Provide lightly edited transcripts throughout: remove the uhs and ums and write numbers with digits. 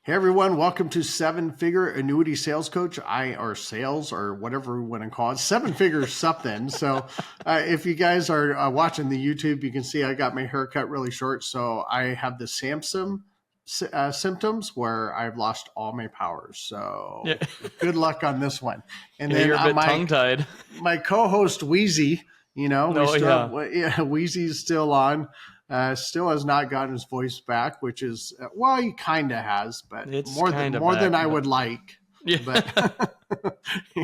Hey everyone, welcome to Seven Figure Annuity Sales Coach. Or sales or whatever we want to call it, seven figure something. So if you guys are watching the YouTube, you can see I got my hair cut really short. So I have the Samson symptoms where I've lost all my powers. So good luck on this one. And then you're a bit tongue-tied. My co-host Wheezy, Wheezy's still on. Still has not gotten his voice back, which is, well, he kind of has, but it's more than I would like. Yeah. But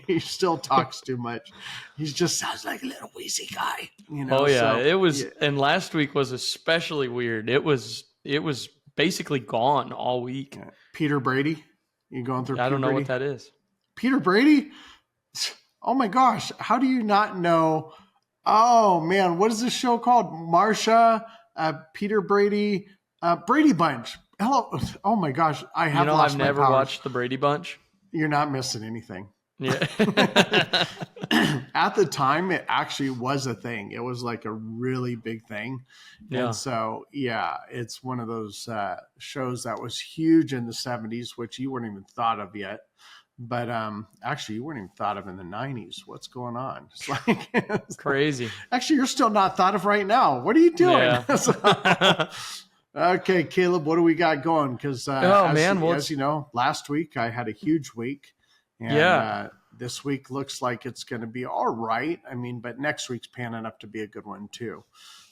he still talks too much. He just sounds like a little wheezy guy, Oh yeah, so, it was. Yeah. And last week was especially weird. It was basically gone all week. Peter Brady, you going through? I don't know what that is. Peter Brady? Oh my gosh, how do you not know? Oh man, what is this show called? Marsha. Peter Brady, Brady Bunch. Hello. Oh my gosh. I've never watched the Brady Bunch. You're not missing anything. Yeah. At the time, it actually was a thing. It was like a really big thing. Yeah. And so, yeah, it's one of those shows that was huge in the 70s, which you weren't even thought of yet. But actually, you weren't even thought of in the 90s. What's going on? It's crazy. Actually, you're still not thought of right now. What are you doing? Yeah. Okay, Caleb, what do we got going? Because as you know, last week I had a huge week. And this week looks like it's going to be all right. I mean, but next week's panning up to be a good one too.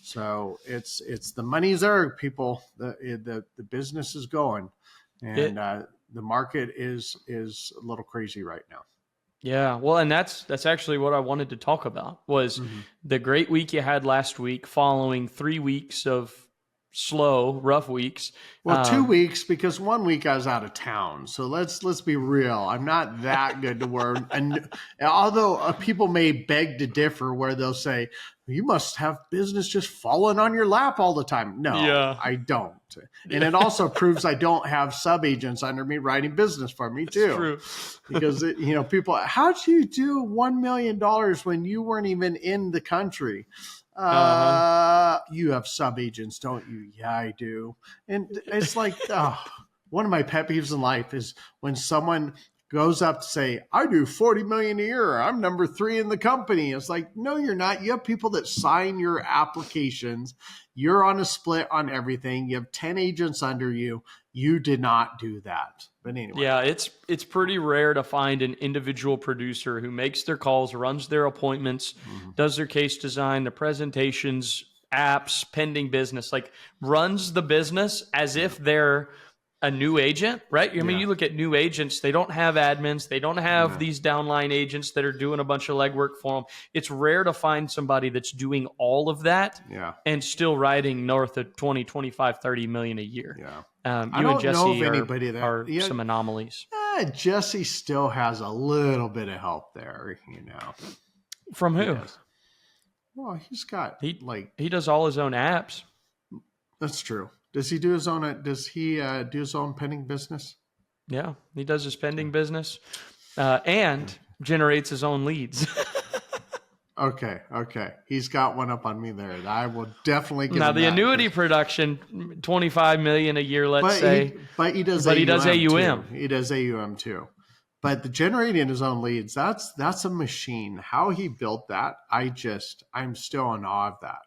So it's the money's there, people. The business is going. And the market is a little crazy right now. Yeah, well, and that's actually what I wanted to talk about was the great week you had last week following 3 weeks of slow, rough weeks. Well, 2 weeks because 1 week I was out of town. So let's be real. I'm not that good to where, and although people may beg to differ where they'll say, you must have business just falling on your lap all the time. No, I don't. And it also proves I don't have sub-agents under me writing business for me too. True. Because, people, how'd you do $1 million when you weren't even in the country? You have sub-agents, don't you? Yeah, I do. And it's like, one of my pet peeves in life is when someone goes up to say, I do 40 million a year. I'm number 3 in the company. It's like, no, you're not. You have people that sign your applications. You're on a split on everything. You have 10 agents under you. You did not do that. But anyway. Yeah, it's pretty rare to find an individual producer who makes their calls, runs their appointments, does their case design, the presentations, apps, pending business, like runs the business as if they're a new agent, right? I mean, you look at new agents, they don't have admins. They don't have these downline agents that are doing a bunch of legwork for them. It's rare to find somebody that's doing all of that and still writing north of 20, 25, 30 million a year. Yeah. You and Jesse are some anomalies. Jesse still has a little bit of help there, From who? Yes. Well, he does all his own apps. That's true. Does he do his own? Does he do his own pending business? Yeah, he does his pending business, and generates his own leads. Okay. He's got one up on me there. I will definitely give now him the annuity production, 25 million a year, let's say. But he does AUM. He does AUM too. But the generating his own leads, that's a machine. How he built that, I'm still in awe of that.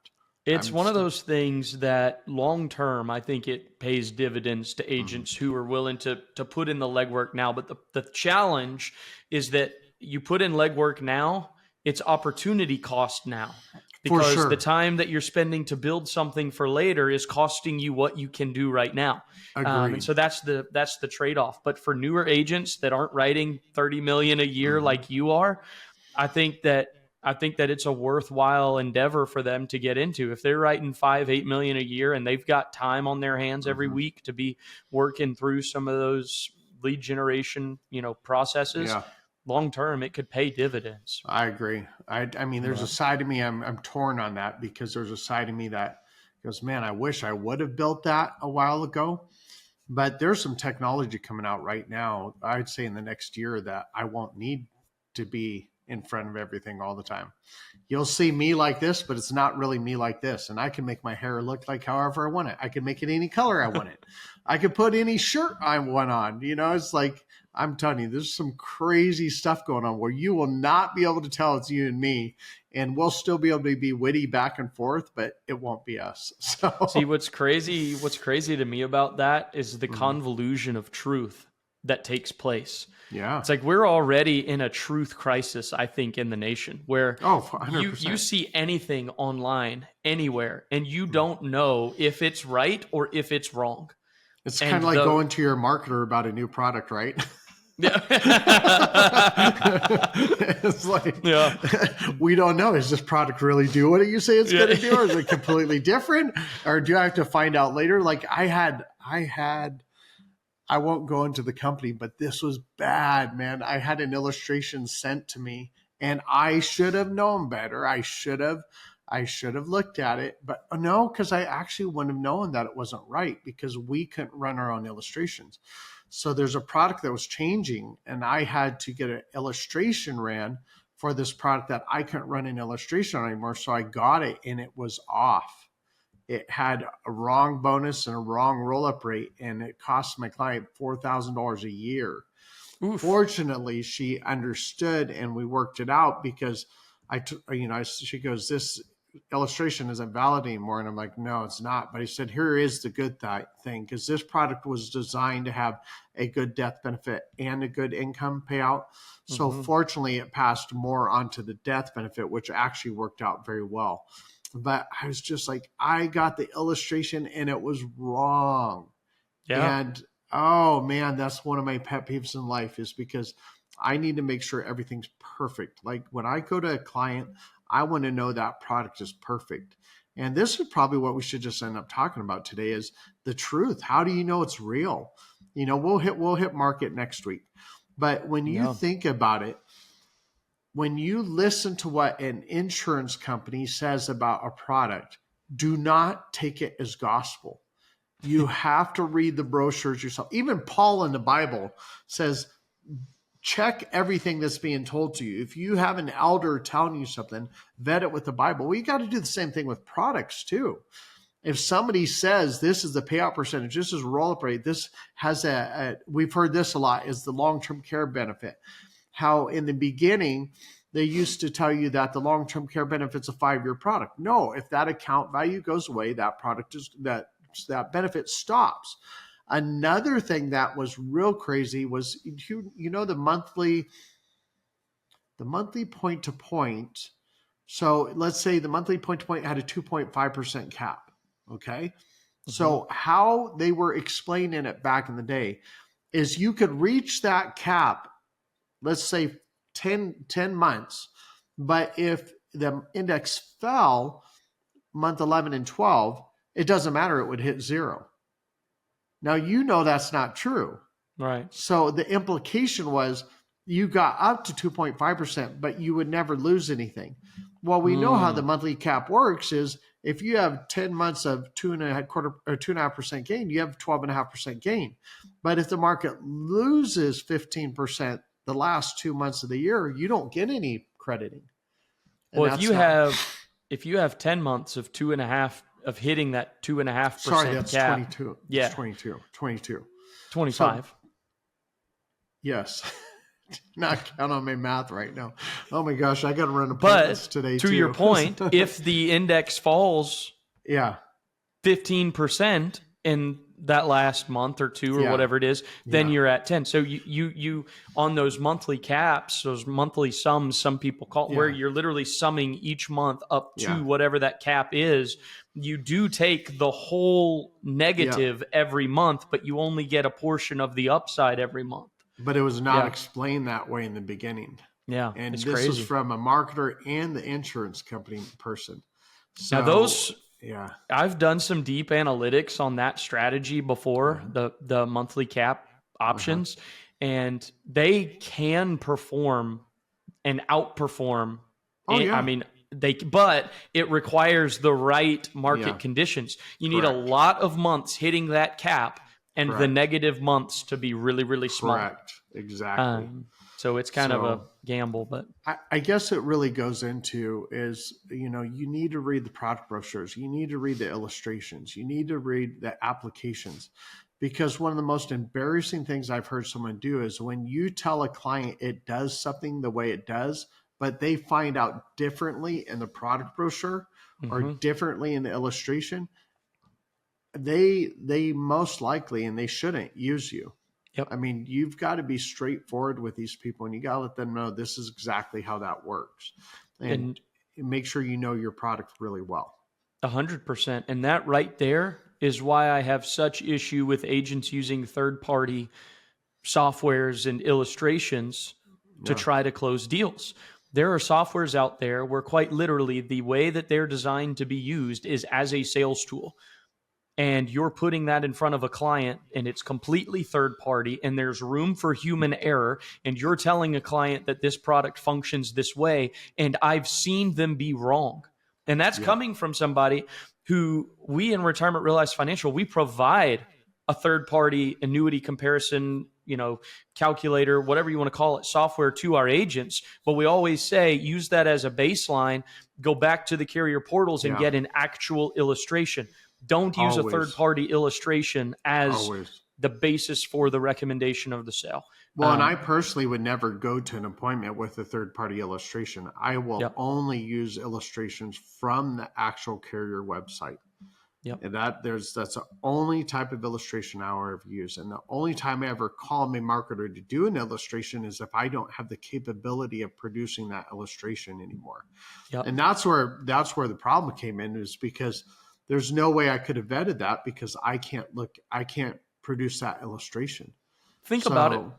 It's one of those things that long term, I think it pays dividends to agents who are willing to put in the legwork now. But the challenge is that you put in legwork now, it's opportunity cost now. Because the time that you're spending to build something for later is costing you what you can do right now. And so that's the trade-off. But for newer agents that aren't writing 30 million a year like you are, I think that it's a worthwhile endeavor for them to get into. If they're writing 5-8 million a year and they've got time on their hands every week to be working through some of those lead generation, processes, long term, it could pay dividends. I agree. I mean, there's a side of me, I'm torn on that because there's a side of me that goes, man, I wish I would have built that a while ago. But there's some technology coming out right now, I'd say in the next year, that I won't need to be in front of everything all the time. You'll see me like this, but it's not really me like this. And I can make my hair look like however I want it. I can make it any color I want it. I could put any shirt I want on. It's like, I'm telling you, there's some crazy stuff going on where you will not be able to tell it's you and me, and we'll still be able to be witty back and forth, but it won't be us. So see, what's crazy to me about that is the convolution of truth that takes place. Yeah. It's like we're already in a truth crisis, I think, in the nation where 100%. you see anything online anywhere and you don't know if it's right or if it's wrong. It's kind of like going to your marketer about a new product, right? Yeah. It's like, we don't know. Is this product really do what you say it's going to do? Or is it completely different? Or do I have to find out later? Like I won't go into the company, but this was bad, man. I had an illustration sent to me and I should have known better. I should have looked at it, but no, because I actually wouldn't have known that it wasn't right because we couldn't run our own illustrations. So there's a product that was changing and I had to get an illustration ran for this product that I couldn't run an illustration on anymore. So I got it and it was off. It had a wrong bonus and a wrong roll-up rate, and it cost my client $4,000 a year. Oof. Fortunately, she understood and we worked it out because she goes, this illustration isn't valid anymore. And I'm like, no, it's not. But he said, here is the good thing, because this product was designed to have a good death benefit and a good income payout. So fortunately, it passed more onto the death benefit, which actually worked out very well. But I was just like, I got the illustration and it was wrong. Yeah. And oh man, that's one of my pet peeves in life is because I need to make sure everything's perfect. Like when I go to a client, I want to know that product is perfect. And this is probably what we should just end up talking about today is the truth. How do you know it's real? We'll hit market next week. But when you think about it, when you listen to what an insurance company says about a product, do not take it as gospel. You have to read the brochures yourself. Even Paul in the Bible says, check everything that's being told to you. If you have an elder telling you something, vet it with the Bible. Well, you got to do the same thing with products too. If somebody says this is the payout percentage, this is roll-up rate, this has we've heard this a lot, is the long-term care benefit. How in the beginning, they used to tell you that the long-term care benefit's a 5-year product. No, if that account value goes away, that product that benefit stops. Another thing that was real crazy was, the monthly point to point. So let's say the monthly point to point had a 2.5% cap. Okay. So how they were explaining it back in the day is you could reach that cap, let's say 10 months. But if the index fell month 11 and 12, it doesn't matter. It would hit zero. Now, that's not true. Right. So the implication was you got up to 2.5%, but you would never lose anything. Well, we know how the monthly cap works is if you have 10 months of 2.5% gain, you have 12.5% gain. But if the market loses 15% the last 2 months of the year, you don't get any crediting. And well, if you have 10 months of 2.5 of hitting that 2.5% sorry, that's cap. 22. Yeah. It's 22. 25. So, yes. Not count on my math right now. Oh my gosh, I got to run appointments today too. To your point, if the index falls 15% in that last month or two or whatever it is, then you're at 10. So you on those monthly caps, those monthly sums, some people call where you're literally summing each month up to whatever that cap is. You do take the whole negative every month, but you only get a portion of the upside every month. But it was not explained that way in the beginning. Yeah, and this crazy. Was from a marketer and the insurance company person. So, now I've done some deep analytics on that strategy before, the monthly cap options, and they can perform and outperform. But it requires the right market conditions. You need a lot of months hitting that cap and the Correct. negative months to be really, really small. Correct. Exactly. So it's kind of a So gamble, but I guess it really goes into is, you need to read the product brochures. You need to read the illustrations. You need to read the applications, because one of the most embarrassing things I've heard someone do is when you tell a client it does something the way it does, but they find out differently in the product brochure or mhm. differently in the illustration, they most likely, and they shouldn't use you. Yep. I mean, you've got to be straightforward with these people, and you got to let them know this is exactly how that works, and And make sure you know your product really well. 100%. And that right there is why I have such issue with agents using third party softwares and illustrations to Yeah, try to close deals. There are softwares out there where quite literally the way that they're designed to be used is as a sales tool. And you're putting that in front of a client and it's completely third party and there's room for human error. And you're telling a client that this product functions this way. And I've seen them be wrong. And that's yeah, coming from somebody who we in Retirement Realized Financial, we provide a third party annuity comparison, calculator, whatever you want to call it, software to our agents. But we always say use that as a baseline, go back to the carrier portals and yeah. get an actual illustration. Don't use a third Always, party illustration as always. the basis for the recommendation of the sale. Well, and I personally would never go to an appointment with a third party illustration. I will Yep. only use illustrations from the actual carrier website. Yep. And that's the only type of illustration I'll ever use. And the only time I ever call my marketer to do an illustration is if I don't have the capability of producing that illustration anymore. Yep. And that's where the problem came in, is because there's no way I could have vetted that, because I can't produce that illustration. Think about it. So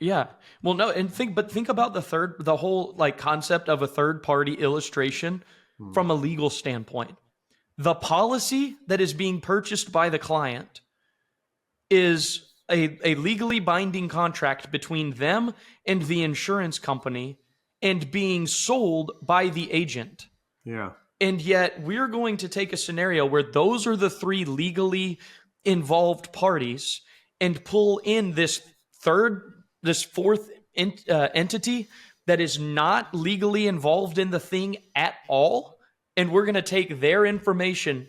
Yeah. Well, no, and think about the whole like concept of a third party illustration hmm, from a legal standpoint. The policy that is being purchased by the client is a legally binding contract between them and the insurance company and being sold by the agent. yeah, And yet we're going to take a scenario where those are the three legally involved parties and pull in this fourth entity that is not legally involved in the thing at all. And we're going to take their information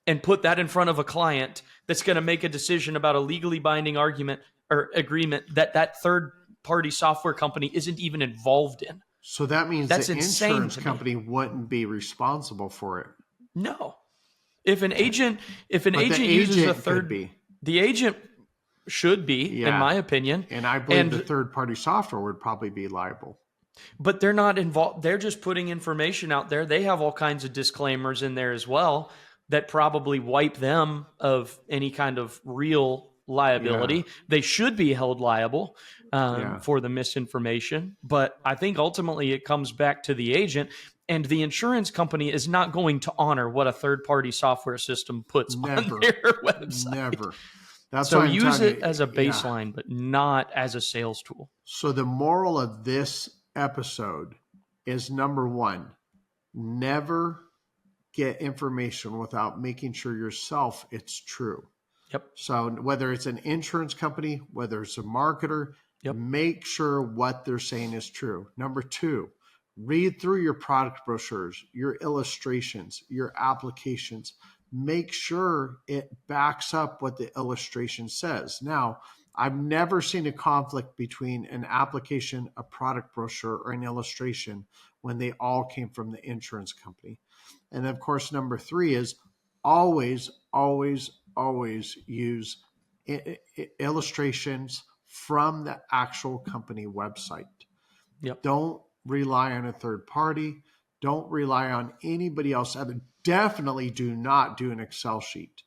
and put that in front of a client that's going to make a decision about a legally binding argument or agreement that third party software company isn't even involved in. so that means That's the insane insurance to me. company wouldn't be responsible for it. No. If an agent But the uses a agent could third, be. the agent should be, in Yeah. my opinion. And I believe the And third party software would probably be liable. but they're not involved. They're just putting information out there. They have all kinds of disclaimers in there as well that probably wipe them of any kind of real liability. Yeah. They should be held liable Yeah. for the misinformation. But I think ultimately it comes back to the agent. And the insurance company is not going to honor what a third-party software system puts Never. on their website. Never. That's So why I'm use telling it you, as a yeah. baseline, but not as a sales tool. So the moral of this episode is, number one, never get information without making sure yourself it's true. Yep. So whether it's an insurance company, whether it's a marketer, Yep. make sure what they're saying is true. Number two, read through your product brochures, your illustrations, your applications. Make sure it backs up what the illustration says. Now, I've never seen a conflict between an application, a product brochure, or an illustration when they all came from the insurance company. And of course, number three is always, always, always use illustrations from the actual company website. Yep. Don't rely on a third party. Don't rely on anybody else. And definitely do not do an Excel sheet.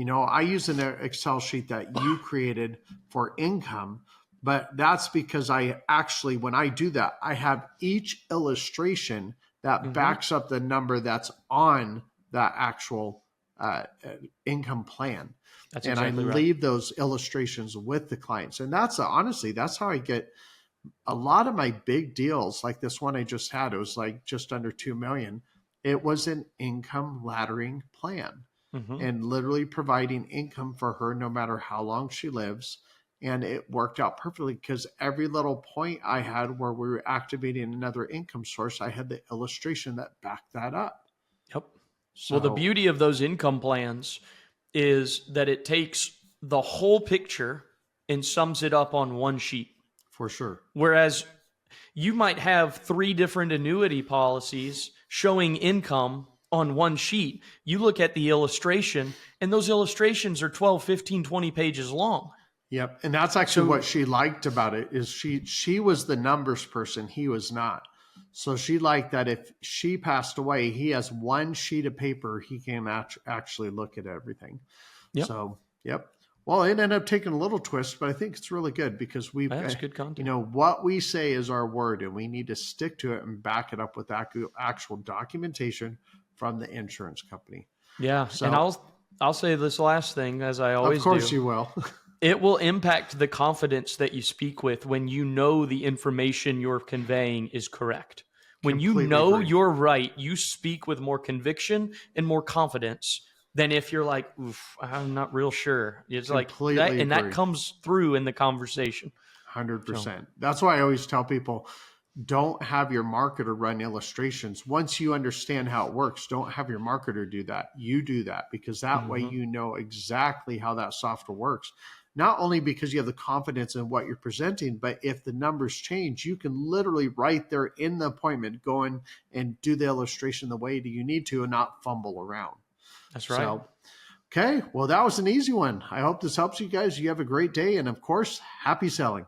I use an Excel sheet that you created for income, but that's because when I do that, I have each illustration that backs up the number that's on that actual income plan. That's and exactly I right. leave those illustrations with the clients. And honestly, that's how I get a lot of my big deals. Like this one I just had, it was like just under 2 million. It was an income laddering plan. Hmm. and literally providing income for her no matter how long she lives. And it worked out perfectly because every little point I had where we were activating another income source, I had the illustration that backed that up. Yep. Well, the So beauty of those income plans is that it takes the whole picture and sums it up on one sheet. for sure. Whereas you might have 3 different annuity policies showing income on one sheet. You look at the illustration, and those illustrations are 12, 15, 20 pages long. Yep. And that's actually So, what she liked about it is she was the numbers person. He was not. So she liked that if she passed away, he has one sheet of paper. He can actually look at everything. yep, So, yep. Well, it ended up taking a little twist, but I think it's really good because that's good content. what we say is our word and we need to stick to it and back it up with actual documentation from the insurance company. Yeah, and So, I'll say this last thing, as I of always course do. you will. It will impact the confidence that you speak with when you know the information you're conveying is correct. When you Completely know agree. you're right, you speak with more conviction and more confidence than if you're like, oof, I'm not real sure. It's like that, Completely and that agree. comes through in the conversation. So, 100%. That's why I always tell people don't have your marketer run illustrations. Once you understand how it works, don't have your marketer do that. You do that because that way mhm. you know exactly how that software works. Not only because you have the confidence in what you're presenting, but if the numbers change, you can literally right there in the appointment go in and do the illustration the way that you need to and not fumble around. That's right. So, okay, well, that was an easy one. I hope this helps you guys. You have a great day. And of course, happy selling.